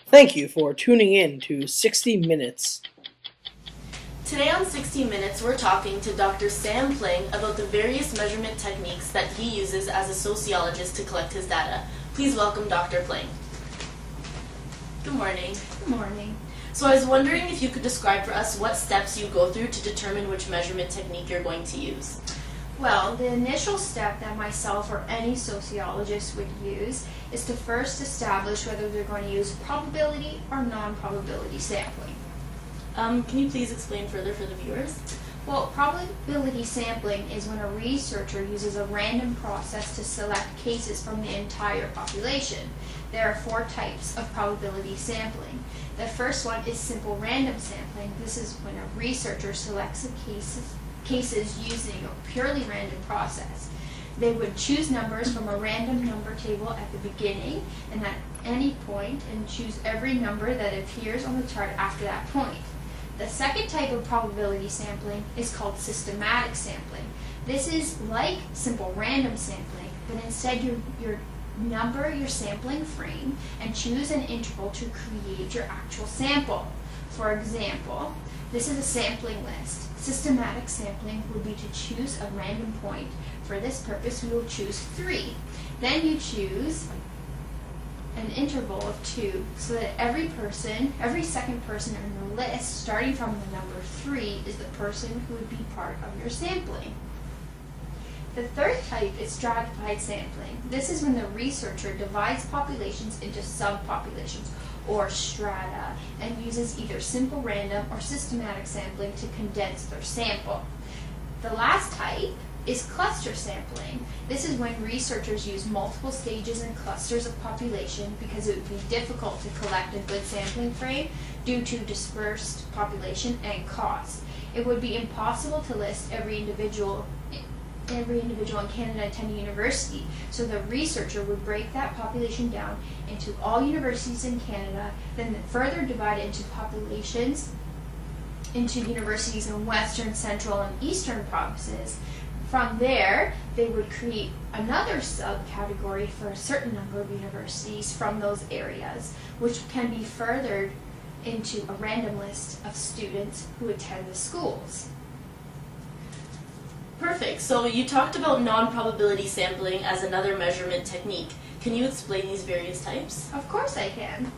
Thank you for tuning in to 60 Minutes. Today on 60 Minutes, we're talking to Dr. Sam Pling about the various measurement techniques that he uses as a sociologist to collect his data. Please welcome Dr. Pling. Good morning. Good morning. So I was wondering if you could describe for us what steps you go through to determine which measurement technique you're going to use. Well, the initial step that myself or any sociologist would use is to first establish whether they're going to use probability or non-probability sampling. Can you please explain further for the viewers? Well, probability sampling is when a researcher uses a random process to select cases from the entire population. There are 4 types of probability sampling. The first one is simple random sampling. This is when a researcher selects cases using a purely random process. They would choose numbers from a random number table at the beginning and at any point and choose every number that appears on the chart after that point. The second type of probability sampling is called systematic sampling. This is like simple random sampling, but instead you number your sampling frame and choose an interval to create your actual sample. For example, this is a sampling list. Systematic sampling would be to choose a random point. For this purpose, we will choose 3. Then you choose an interval of 2, so that every second person in the list, starting from the number 3, is the person who would be part of your sampling. The third type is stratified sampling. This is when the researcher divides populations into subpopulations, or strata, and uses either simple random or systematic sampling to condense their sample. The last type is cluster sampling. This is when researchers use multiple stages and clusters of population because it would be difficult to collect a good sampling frame due to dispersed population and cost. It would be impossible to list every individual in Canada attending university, so the researcher would break that population down into all universities in Canada, then further divide it into populations into universities in western, central, and eastern provinces. From there, they would create another subcategory for a certain number of universities from those areas, which can be furthered into a random list of students who attend the schools. Perfect. So you talked about non-probability sampling as another measurement technique. Can you explain these various types? Of course I can.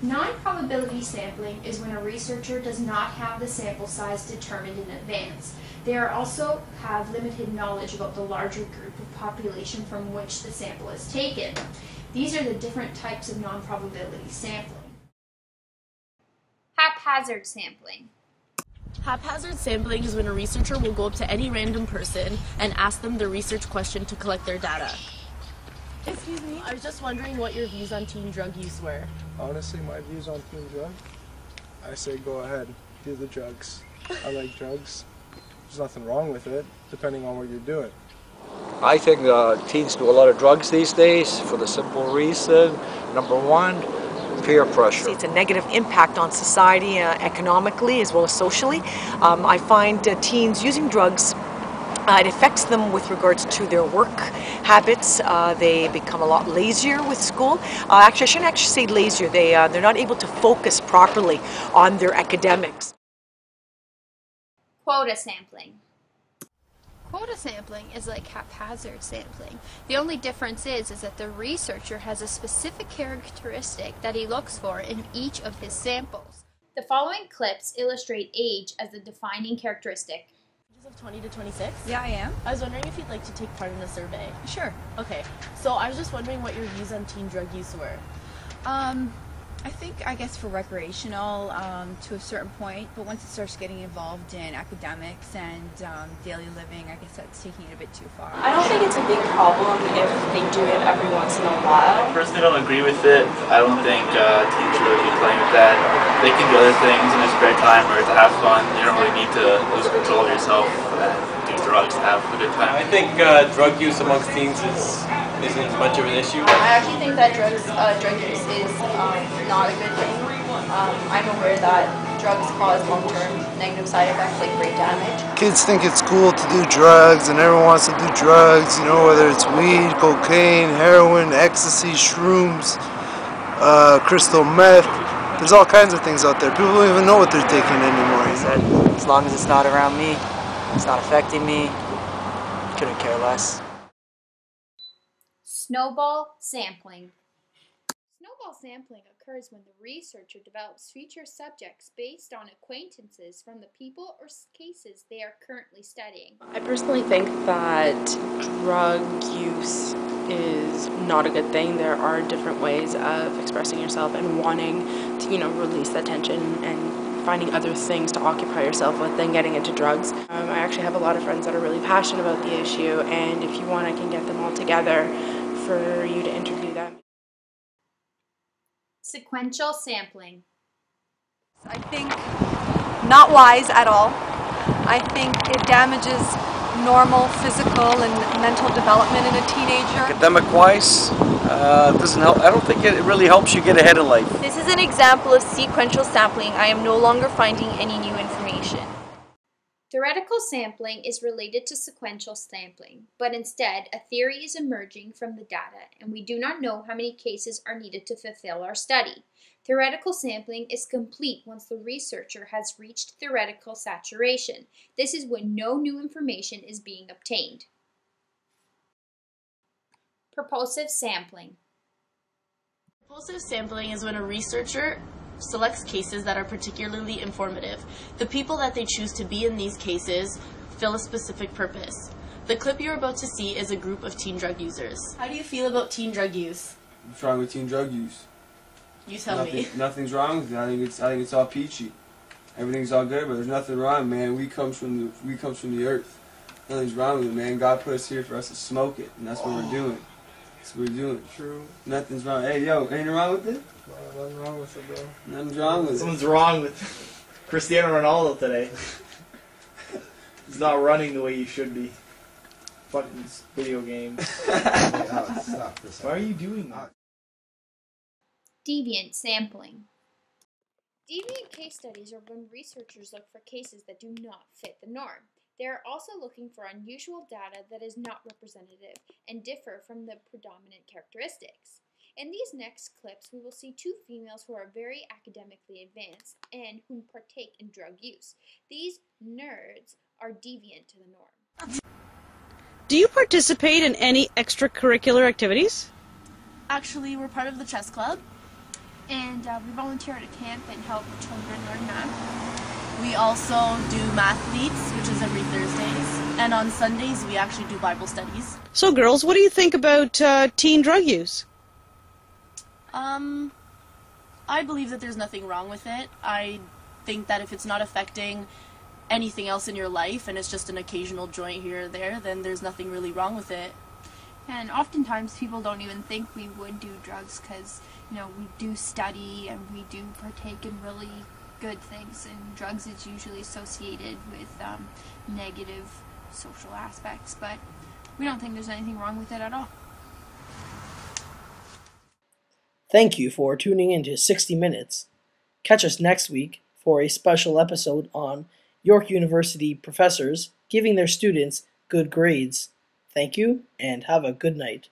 Non-probability sampling is when a researcher does not have the sample size determined in advance. They also have limited knowledge about the larger group of population from which the sample is taken. These are the different types of non-probability sampling. Haphazard sampling. Haphazard sampling is when a researcher will go up to any random person and ask them the research question to collect their data. Excuse me, I was just wondering what your views on teen drug use were. Honestly, my views on teen drug? I say go ahead, do the drugs. I like drugs. There's nothing wrong with it, depending on what you're doing. I think teens do a lot of drugs these days for the simple reason, number one, peer pressure. It's a negative impact on society economically as well as socially. I find teens using drugs, it affects them with regards to their work habits. They become a lot lazier with school. Actually, I shouldn't actually say lazier. They're not able to focus properly on their academics. Quota sampling. Quota sampling is like haphazard sampling. The only difference is that the researcher has a specific characteristic that he looks for in each of his samples. The following clips illustrate age as the defining characteristic. Ages of 20 to 26? Yeah, I am. I was wondering if you'd like to take part in the survey. Sure. Okay, so I was just wondering what your views on teen drug use were. I guess for recreational to a certain point, but once it starts getting involved in academics and daily living, I guess that's taking it a bit too far. I don't think it's a big problem if they do it every once in a while. I personally don't agree with it. I don't think teens should really be playing with that. They can do other things in their spare time or to have fun. You don't really need to lose control of yourself and do drugs to have a good time. I think drug use amongst teens isn't as much of an issue. I actually think that drug use is not a good thing. I'm aware that drugs cause long-term negative side effects like brain damage. Kids think it's cool to do drugs and everyone wants to do drugs, you know, whether it's weed, cocaine, heroin, ecstasy, shrooms. crystal meth. There's all kinds of things out there. People don't even know what they're taking anymore. Like I said, as long as it's not around me, it's not affecting me, couldn't care less. Snowball sampling. Snowball sampling occurs when the researcher develops future subjects based on acquaintances from the people or cases they are currently studying. I personally think that drug use is not a good thing. There are different ways of expressing yourself and wanting to, release that tension and finding other things to occupy yourself with than getting into drugs. I actually have a lot of friends that are really passionate about the issue, and if you want, I can get them all together for you to interview them. Sequential sampling. I think not wise at all. I think it damages normal physical and mental development in a teenager. Academic-wise, it doesn't help. I don't think it really helps you get ahead in life. This is an example of sequential sampling. I am no longer finding any new information. Theoretical sampling is related to sequential sampling, but instead a theory is emerging from the data, and we do not know how many cases are needed to fulfill our study. Theoretical sampling is complete once the researcher has reached theoretical saturation. This is when no new information is being obtained. Purposive sampling. Purposive sampling is when a researcher selects cases that are particularly informative. The people that they choose to be in these cases fill a specific purpose. The clip you're about to see is a group of teen drug users. How do you feel about teen drug use? What's wrong with teen drug use? You tell me. Nothing's wrong with it. I think it's all peachy. Everything's all good, but there's nothing wrong, man. We comes from the earth. Nothing's wrong with it, man. God put us here for us to smoke it, and that's what we're doing. That's what we're doing. True. Nothing's wrong. Hey, yo, ain't wrong with it? Nothing wrong with it, bro. Nothing's wrong with it. Something's wrong with Cristiano Ronaldo today. He's not running the way you should be. Fucking video games. Why are you doing that? Deviant sampling. Deviant case studies are when researchers look for cases that do not fit the norm. They are also looking for unusual data that is not representative and differ from the predominant characteristics. In these next clips, we will see two females who are very academically advanced and who partake in drug use. These nerds are deviant to the norm. Do you participate in any extracurricular activities? Actually, we're part of the chess club. And we volunteer at a camp and help children learn math. We also do Mathletes, which is every Thursdays. And on Sundays, we actually do Bible studies. So girls, what do you think about teen drug use? I believe that there's nothing wrong with it. I think that if it's not affecting anything else in your life and it's just an occasional joint here or there, then there's nothing really wrong with it. And oftentimes people don't even think we would do drugs because, we do study and we do partake in really good things, and drugs is usually associated with negative social aspects, but we don't think there's anything wrong with it at all. Thank you for tuning in to 60 Minutes. Catch us next week for a special episode on York University professors giving their students good grades. Thank you, and have a good night.